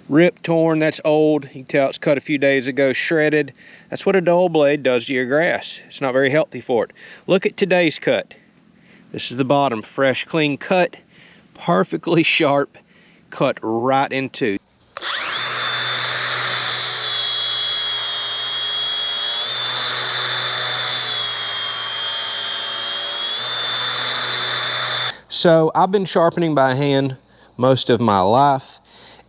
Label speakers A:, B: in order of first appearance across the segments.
A: Ripped, torn, that's old. You can tell it's cut a few days ago, shredded. That's what a dull blade does to your grass. It's not very healthy for it. Look at today's cut. This is the bottom, fresh, clean cut, perfectly sharp, cut right into. So I've been sharpening by hand most of my life,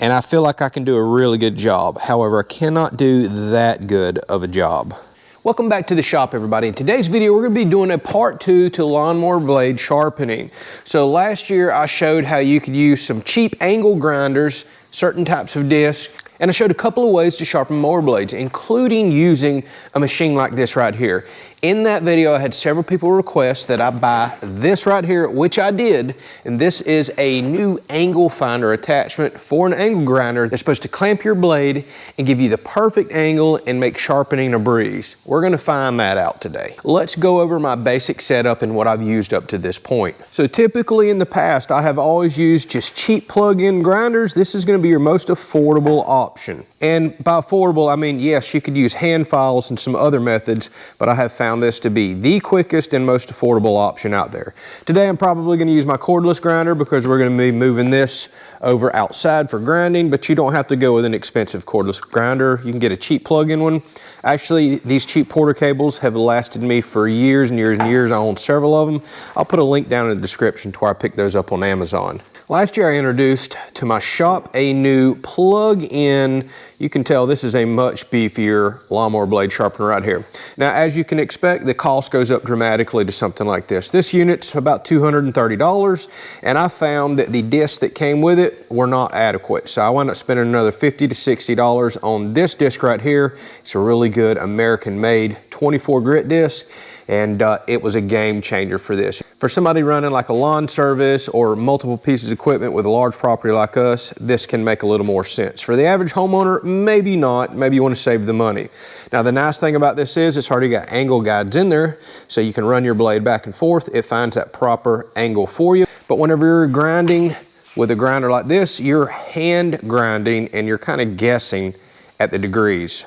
A: and I feel like I can do a really good job. However, I cannot do that good of a job. Welcome back to the shop, everybody. In today's video, we're going to be doing a part 2 to lawnmower blade sharpening. So last year, I showed how you could use some cheap angle grinders, certain types of discs, and I showed a couple of ways to sharpen mower blades, including using a machine like this right here. In that video, I had several people request that I buy this right here, which I did, and this is a new angle finder attachment for an angle grinder that's supposed to clamp your blade and give you the perfect angle and make sharpening a breeze. We're gonna find that out today. Let's go over my basic setup and what I've used up to this point. So typically in the past, I have always used just cheap plug-in grinders. This is gonna be your most affordable option. And by affordable, I mean, yes, you could use hand files and some other methods, but I have found this to be the quickest and most affordable option out there. Today, I'm probably going to use my cordless grinder because we're going to be moving this over outside for grinding, but you don't have to go with an expensive cordless grinder. You can get a cheap plug-in one. Actually, these cheap Porter cables have lasted me for years and years and years. I own several of them. I'll put a link down in the description to where I picked those up on Amazon. Last year, I introduced to my shop a new plug-in. You can tell this is a much beefier lawnmower blade sharpener right here. Now, as you can expect, the cost goes up dramatically to something like this. This unit's about $230, and I found that the discs that came with it were not adequate. So I wound up spending another $50 to $60 on this disc right here. It's a really good American-made 24 grit disc, and it was a game changer for this. For somebody running like a lawn service or multiple pieces of equipment with a large property like us, this can make a little more sense. For the average homeowner, maybe not. Maybe you want to save the money. Now, the nice thing about this is it's already got angle guides in there, so you can run your blade back and forth. It finds that proper angle for you. But whenever you're grinding with a grinder like this, you're hand grinding and you're kind of guessing at the degrees.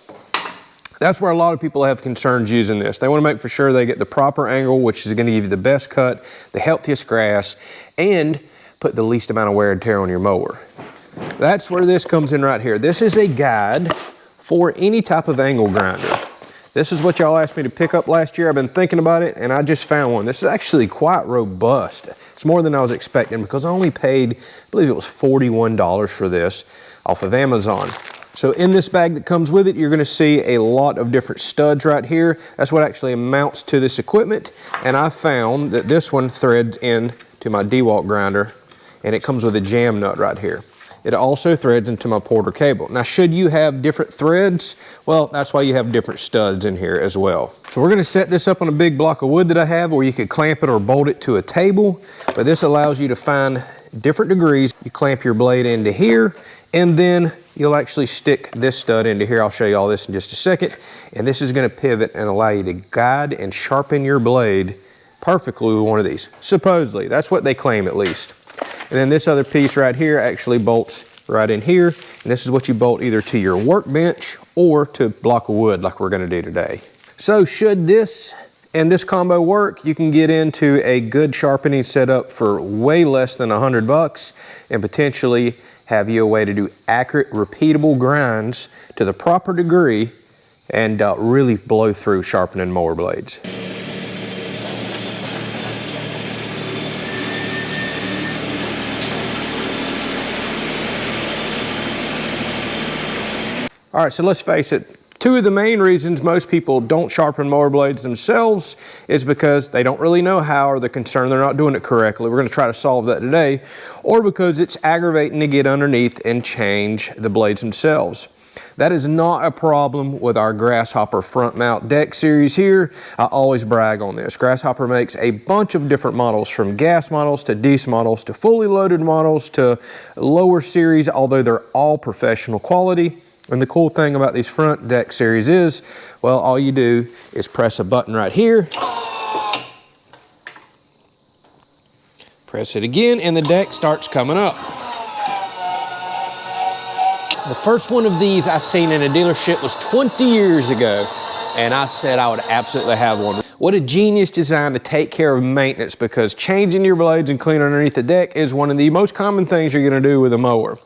A: That's where a lot of people have concerns using this. They want to make for sure they get the proper angle, which is going to give you the best cut, the healthiest grass, and put the least amount of wear and tear on your mower. That's where this comes in right here. This is a guide for any type of angle grinder. This is what y'all asked me to pick up last year. I've been thinking about it, and I just found one. This is actually quite robust. It's more than I was expecting because I only paid, I believe it was $41 for this off of Amazon. So in this bag that comes with it, you're gonna see a lot of different studs right here. That's what actually amounts to this equipment. And I found that this one threads in to my DeWalt grinder, and it comes with a jam nut right here. It also threads into my Porter cable. Now, should you have different threads, well, that's why you have different studs in here as well. So we're gonna set this up on a big block of wood that I have, where you could clamp it or bolt it to a table, but this allows you to find different degrees. You clamp your blade into here, and then you'll actually stick this stud into here. I'll show you all this in just a second. And this is gonna pivot and allow you to guide and sharpen your blade perfectly with one of these. Supposedly, that's what they claim at least. And then this other piece right here actually bolts right in here. And this is what you bolt either to your workbench or to a block of wood like we're gonna do today. So should this and this combo work, you can get into a good sharpening setup for way less than $100 and potentially have you a way to do accurate, repeatable grinds to the proper degree and really blow through sharpening mower blades. All right, so let's face it. Two of the main reasons most people don't sharpen mower blades themselves is because they don't really know how, or they're concerned they're not doing it correctly. We're going to try to solve that today. Or because it's aggravating to get underneath and change the blades themselves. That is not a problem with our Grasshopper front mount deck series here. I always brag on this. Grasshopper makes a bunch of different models, from gas models to diesel models to fully loaded models to lower series, although they're all professional quality. And the cool thing about these front deck series is, well, all you do is press a button right here. Press it again and the deck starts coming up. The first one of these I seen in a dealership was 20 years ago, and I said I would absolutely have one. What a genius design to take care of maintenance, because changing your blades and cleaning underneath the deck is one of the most common things you're gonna do with a mower.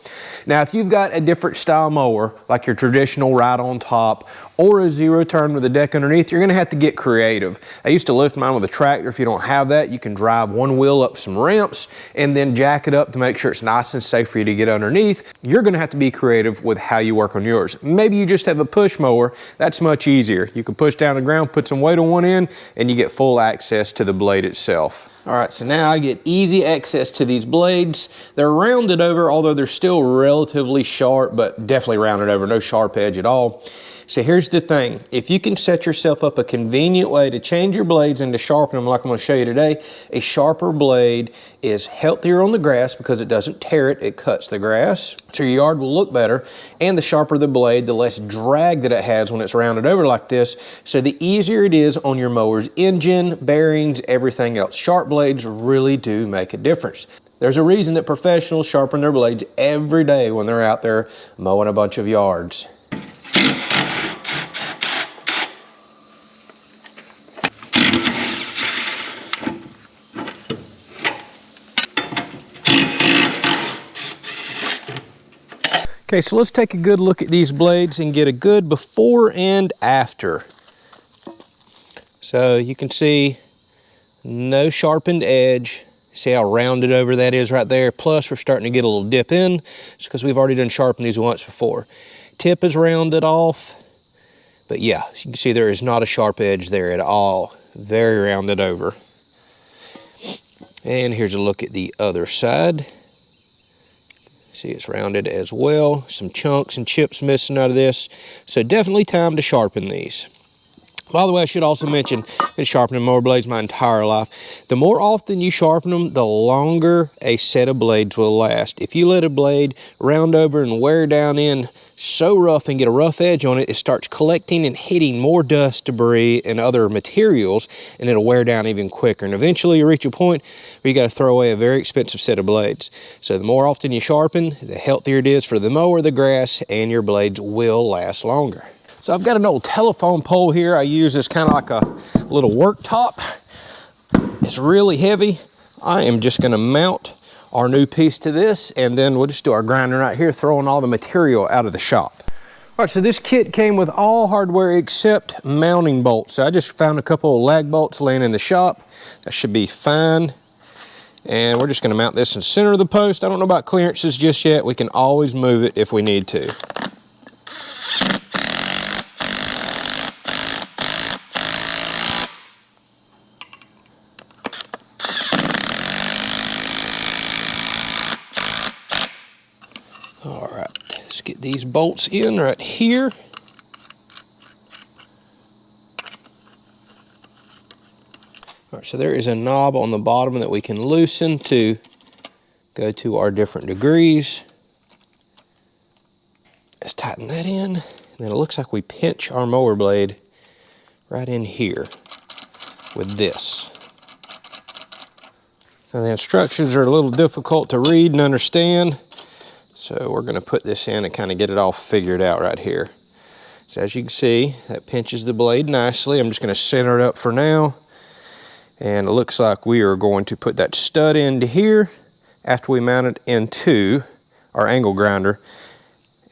A: Now, if you've got a different style mower, like your traditional ride on top, or a zero turn with a deck underneath, you're gonna have to get creative. I used to lift mine with a tractor. If you don't have that, you can drive one wheel up some ramps and then jack it up to make sure it's nice and safe for you to get underneath. You're gonna have to be creative with how you work on yours. Maybe you just have a push mower. That's much easier. You can push down the ground, put some weight on one end, and you get full access to the blade itself. All right, so now I get easy access to these blades. They're rounded over, although they're still relatively sharp, but definitely rounded over, no sharp edge at all. So here's the thing. If you can set yourself up a convenient way to change your blades and to sharpen them like I'm gonna show you today, a sharper blade is healthier on the grass because it doesn't tear it, it cuts the grass. So your yard will look better, and the sharper the blade, the less drag that it has when it's rounded over like this. So the easier it is on your mower's engine, bearings, everything else. Sharp blades really do make a difference. There's a reason that professionals sharpen their blades every day when they're out there mowing a bunch of yards. Okay, so let's take a good look at these blades and get a good before and after. So you can see no sharpened edge. See how rounded over that is right there? Plus we're starting to get a little dip in. It's because we've already done sharpened these once before. Tip is rounded off. But yeah, you can see there is not a sharp edge there at all. Very rounded over. And here's a look at the other side. See, it's rounded as well. Some chunks and chips missing out of this. So definitely time to sharpen these. By the way, I should also mention, I've been sharpening mower blades my entire life. The more often you sharpen them, the longer a set of blades will last. If you let a blade round over and wear down in so rough and get a rough edge on it, it starts collecting and hitting more dust, debris, and other materials, and it'll wear down even quicker. And eventually you reach a point where you got to throw away a very expensive set of blades. So the more often you sharpen, the healthier it is for the mower, the grass, and your blades will last longer. So I've got an old telephone pole here I use as kind of like a little work top. It's really heavy. I am just going to mount our new piece to this, and then we'll just do our grinding right here, throwing all the material out of the shop. All right, so this kit came with all hardware except mounting bolts. So I just found a couple of lag bolts laying in the shop. That should be fine. And we're just going to mount this in the center of the post. I don't know about clearances just yet. We can always move it if we need to. All right, let's get these bolts in right here. All right, so there is a knob on the bottom that we can loosen to go to our different degrees. Let's tighten that in. And then it looks like we pinch our mower blade right in here with this. Now the instructions are a little difficult to read and understand. So we're going to put this in and kind of get it all figured out right here. So as you can see, that pinches the blade nicely. I'm just going to center it up for now. And it looks like we are going to put that stud into here after we mount it into our angle grinder.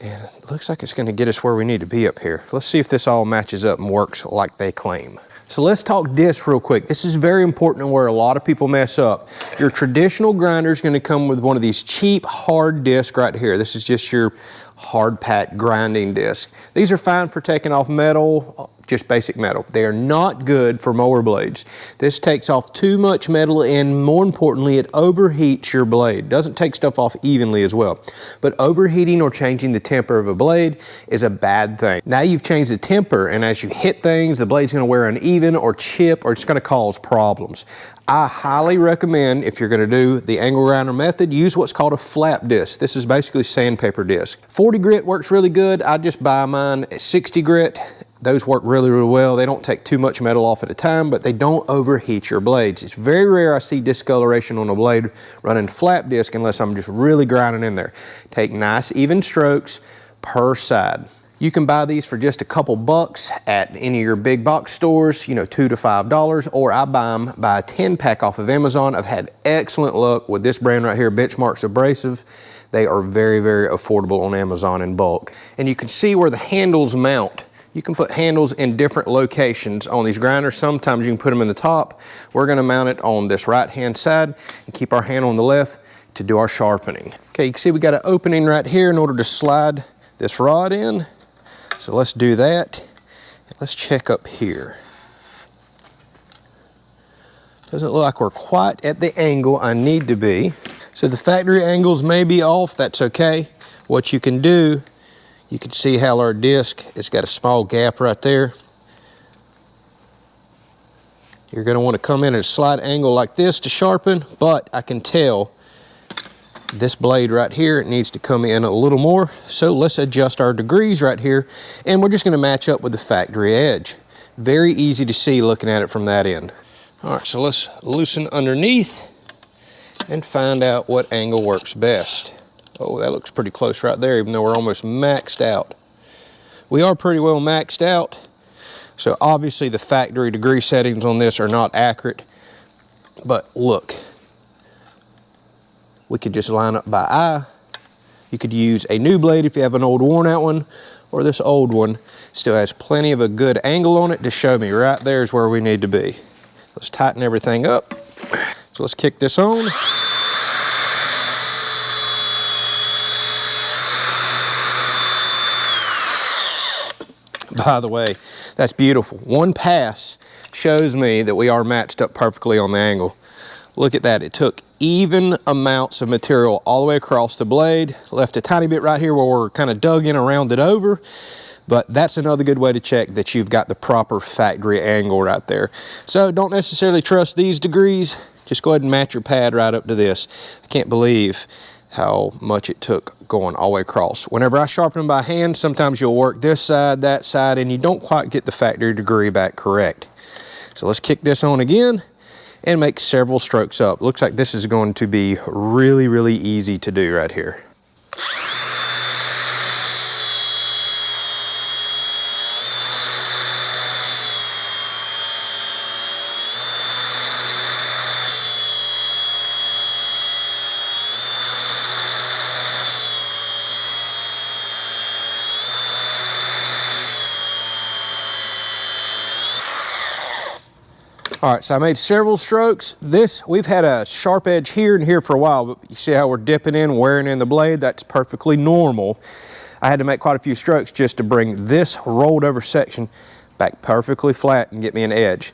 A: And it looks like it's going to get us where we need to be up here. Let's see if this all matches up and works like they claim. So let's talk discs real quick. This is very important and where a lot of people mess up. Your traditional grinder is going to come with one of these cheap hard discs right here. This is just your hard pack grinding disc. These are fine for taking off metal, just basic metal. They are not good for mower blades. This takes off too much metal, and more importantly, it overheats your blade. Doesn't take stuff off evenly as well. But overheating or changing the temper of a blade is a bad thing. Now you've changed the temper, and as you hit things, the blade's gonna wear uneven or chip, or it's gonna cause problems. I highly recommend, if you're gonna do the angle grinder method, use what's called a flap disc. This is basically sandpaper disc. 40 grit works really good. I just buy mine at 60 grit. Those work really, really well. They don't take too much metal off at a time, but they don't overheat your blades. It's very rare I see discoloration on a blade running flap disc unless I'm just really grinding in there. Take nice even strokes, per side. You can buy these for just a couple bucks at any of your big box stores, you know, $2 to $5, or I buy them by a 10-pack off of Amazon. I've had excellent luck with this brand right here, Benchmark's Abrasive. They are very, very affordable on Amazon in bulk. And you can see where the handles mount. You can put handles in different locations on these grinders. Sometimes you can put them in the top. We're gonna mount it on this right-hand side and keep our handle on the left to do our sharpening. Okay, you can see we got an opening right here in order to slide this rod in. So let's do that. Let's check up here. Doesn't look like we're quite at the angle I need to be. So the factory angles may be off, that's okay. What you can do, you can see how our disc, it's got a small gap right there. You're gonna wanna come in at a slight angle like this to sharpen, but I can tell this blade right here, it needs to come in a little more. So let's adjust our degrees right here, and we're just gonna match up with the factory edge. Very easy to see looking at it from that end. All right, so let's loosen underneath and find out what angle works best. Oh, that looks pretty close right there, even though we're almost maxed out. We are pretty well maxed out, so obviously the factory degree settings on this are not accurate, but look. We could just line up by eye. You could use a new blade if you have an old worn out one, or this old one still has plenty of a good angle on it to show me right there is where we need to be. Let's tighten everything up. So let's kick this on. By the way, that's beautiful. One pass shows me that we are matched up perfectly on the angle. Look at that, it took even amounts of material all the way across the blade, left a tiny bit right here where we're kind of dug in and rounded over, but that's another good way to check that you've got the proper factory angle right there. So don't necessarily trust these degrees, just go ahead and match your pad right up to this. I can't believe how much it took going all the way across. Whenever I sharpen them by hand, sometimes you'll work this side, that side, and you don't quite get the factory degree back correct. So let's kick this on again and make several strokes up. Looks like this is going to be really, really easy to do right here. All right, so I made several strokes. We've had a sharp edge here and here for a while, but you see how we're dipping in, wearing in the blade? That's perfectly normal. I had to make quite a few strokes just to bring this rolled over section back perfectly flat and get me an edge.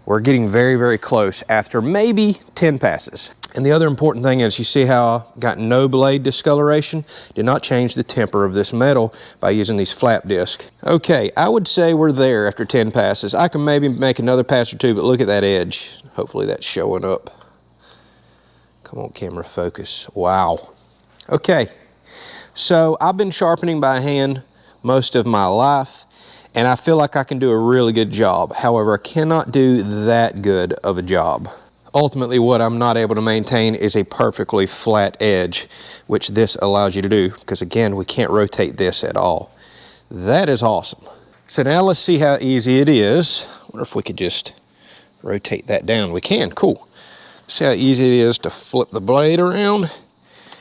A: We're getting very, very close after maybe 10 passes. And the other important thing is you see how I got no blade discoloration? Did not change the temper of this metal by using these flap discs. Okay, I would say we're there after 10 passes. I can maybe make another pass or two, but look at that edge. Hopefully that's showing up. Come on, camera, focus. Wow. Okay, so I've been sharpening by hand most of my life, and I feel like I can do a really good job. However, I cannot do that good of a job. Ultimately, what I'm not able to maintain is a perfectly flat edge, which this allows you to do, because again, we can't rotate this at all. That is awesome. So now let's see how easy it is. I wonder if we could just rotate that down. We can, cool. See how easy it is to flip the blade around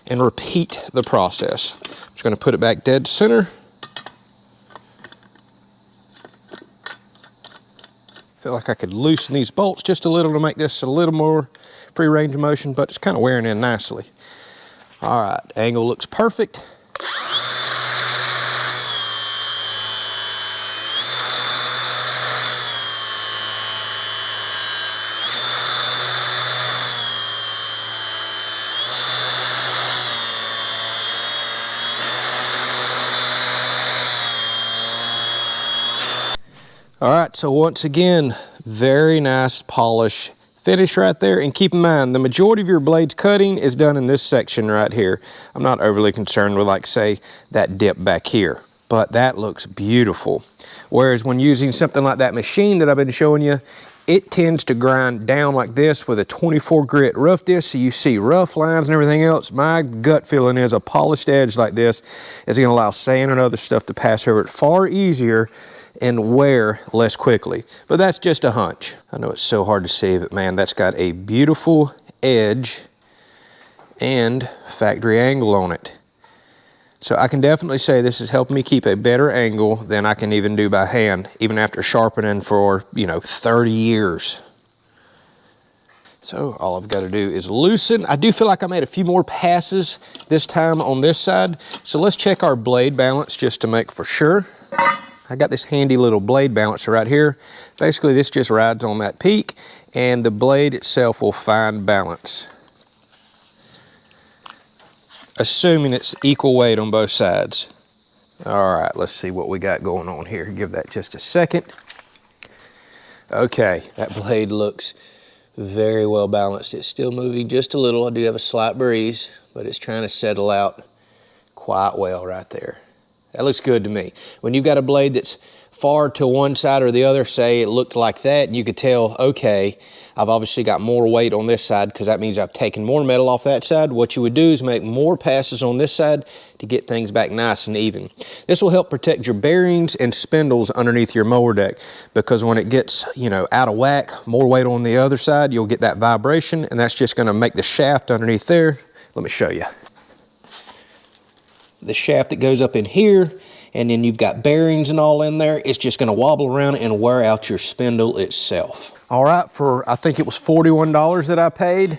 A: and repeat the process. I'm just gonna put it back dead center. Feel like I could loosen these bolts just a little to make this a little more free range of motion, but it's kind of wearing in nicely. All right, angle looks perfect. All right, so once again, very nice polish finish right there. And keep in mind, the majority of your blade's cutting is done in this section right here. I'm not overly concerned with, like, say, that dip back here, but that looks beautiful. Whereas when using something like that machine that I've been showing you, it tends to grind down like this with a 24 grit rough disc, so you see rough lines and everything else. My gut feeling is a polished edge like this is going to allow sand and other stuff to pass over it far easier and wear less quickly. But that's just a hunch. I know it's so hard to see, but man, that's got a beautiful edge and factory angle on it. So I can definitely say this is helping me keep a better angle than I can even do by hand, even after sharpening for, 30 years. So all I've got to do is loosen. I do feel like I made a few more passes this time on this side. So let's check our blade balance just to make for sure. I got this handy little blade balancer right here. Basically, this just rides on that peak, and the blade itself will find balance, assuming it's equal weight on both sides. All right, let's see what we got going on here. Give that just a second. Okay, that blade looks very well balanced. It's still moving just a little. I do have a slight breeze, but it's trying to settle out quite well right there. That looks good to me. When you've got a blade that's far to one side or the other, say it looked like that, and you could tell, okay, I've obviously got more weight on this side because that means I've taken more metal off that side. What you would do is make more passes on this side to get things back nice and even. This will help protect your bearings and spindles underneath your mower deck, because when it gets, out of whack, more weight on the other side, you'll get that vibration, and that's just going to make the shaft underneath there. Let me show you. The shaft that goes up in here, and then you've got bearings and all in there, it's just going to wobble around and wear out your spindle itself. All right, for I think it was $41 that I paid.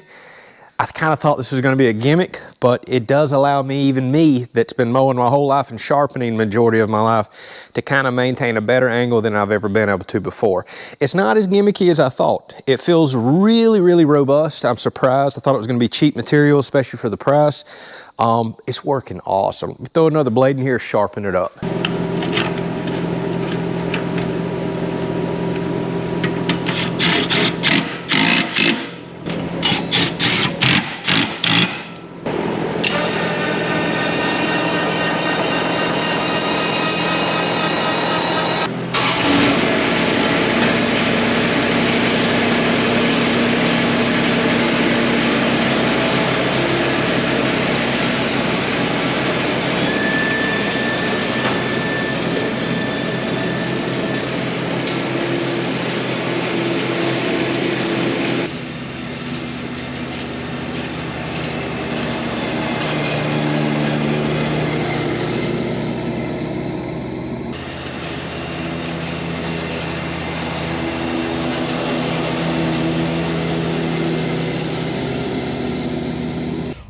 A: I kind of thought this was going to be a gimmick, but it does allow me, even me that's been mowing my whole life and sharpening majority of my life, to kind of maintain a better angle than I've ever been able to before. It's not as gimmicky as I thought. It feels really, really robust. I'm surprised. I thought it was going to be cheap material, especially for the price. It's working awesome. Throw another blade in here, sharpen it up.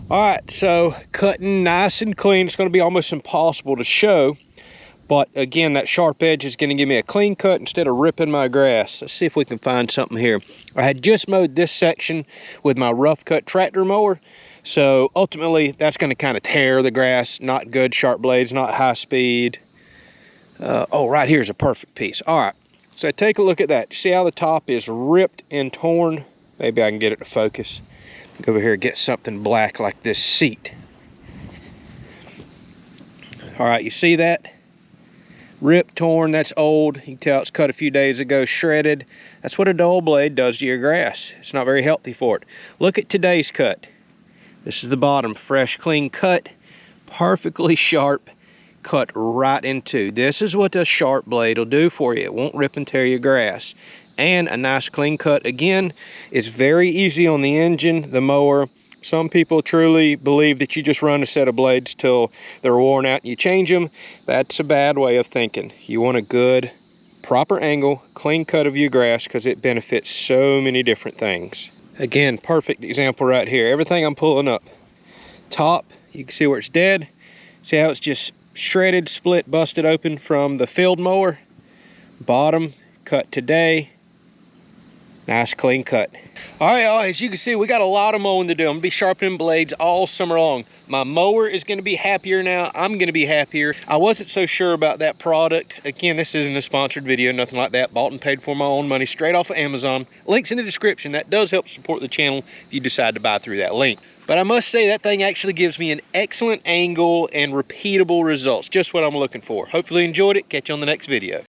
A: All right, so cutting nice and clean. It's going to be almost impossible to show, but again, that sharp edge is going to give me a clean cut instead of ripping my grass. Let's see if we can find something here. I had just mowed this section with my rough cut tractor mower, so ultimately that's going to kind of tear the grass. Not good sharp blades, not high speed. Oh, right here's a perfect piece. All right, so take a look at that. See how the top is ripped and torn? Maybe I can get it to focus. Go over here and get something black like this seat. All right, you see that? Ripped, torn, that's old. You can tell it's cut a few days ago, shredded. That's what a dull blade does to your grass. It's not very healthy for it. Look at today's cut. This is the bottom, fresh, clean cut, perfectly sharp, cut right into. This is what a sharp blade will do for you. It won't rip and tear your grass. And a nice clean cut. Again, it's very easy on the engine, the mower. Some people truly believe that you just run a set of blades till they're worn out and you change them. That's a bad way of thinking. You want a good, proper angle, clean cut of your grass, because it benefits so many different things. Again, perfect example right here. Everything I'm pulling up. Top, you can see where it's dead. See how it's just shredded, split, busted open from the field mower. Bottom, cut today. Nice clean cut. All right, y'all, as you can see, we got a lot of mowing to do. I'm gonna be sharpening blades all summer long. My mower is gonna be happier now. I'm gonna be happier. I wasn't so sure about that product. Again, this isn't a sponsored video, nothing like that. Bought and paid for my own money straight off of Amazon. Links in the description. That does help support the channel if you decide to buy through that link. But I must say that thing actually gives me an excellent angle and repeatable results. Just what I'm looking for. Hopefully you enjoyed it. Catch you on the next video.